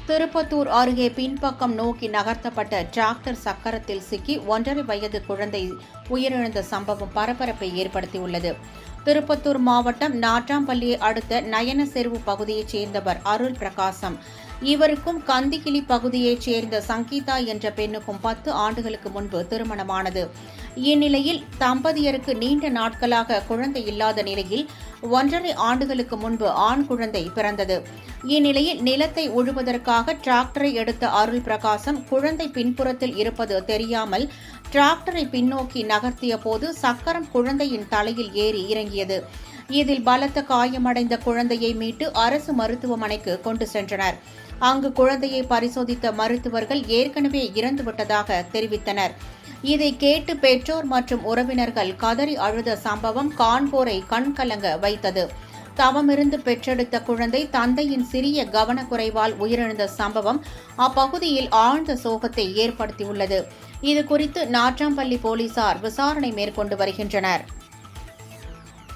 திருப்பத்தூர் அருகே பின்பக்கம் நோக்கி நகர்த்தப்பட்ட டிராக்டர் சக்கரத்தில் சிக்கி 1.5 வயது குழந்தை உயிரிழந்த சம்பவம் பரபரப்பை ஏற்படுத்தியுள்ளது. திருப்பத்தூர் மாவட்டம் நாட்டாம்பள்ளியை அடுத்த நயனசெருவு பகுதியைச் சேர்ந்தவர் அருள் பிரகாசம். இவருக்கும் கந்திகிளி பகுதியைச் சேர்ந்த சங்கீதா என்ற பெண்ணுக்கும் 10 ஆண்டுகளுக்கு முன்பு திருமணமானது. இந்நிலையில் தம்பதியருக்கு நீண்ட நாட்களாக குழந்தை இல்லாத நிலையில் 1.5 ஆண்டுகளுக்கு முன்பு ஆண் குழந்தை பிறந்தது. இந்நிலையில் நிலத்தை உழுவதற்காக டிராக்டரை எடுத்த அருள் பிரகாசம் குழந்தை பின்புறத்தில் இருப்பது தெரியாமல் டிராக்டரை பின்னோக்கி நகர்த்திய போது சக்கரம் குழந்தையின் தலையில் ஏறி இறங்கியது. இதில் பலத்த காயமடைந்த குழந்தையை மீட்டு அரசு மருத்துவமனைக்கு கொண்டு சென்றனர். அங்கு குழந்தையை பரிசோதித்த மருத்துவர்கள் ஏற்கனவே இறந்துவிட்டதாக தெரிவித்தனர். இதை கேட்டு பெற்றோர் மற்றும் உறவினர்கள் கதறி அழுத சம்பவம் காண்போரை கண்கலங்க வைத்தது. தவமிருந்து பெற்றெடுத்த குழந்தை தந்தையின் சிறிய கவனக்குறைவால் உயிரிழந்த சம்பவம் அப்பகுதியில் ஆழ்ந்த சோகத்தை ஏற்படுத்தியுள்ளது. இதுகுறித்து நாட்டாம்பள்ளி போலீசார் விசாரணை மேற்கொண்டு வருகின்றனர்.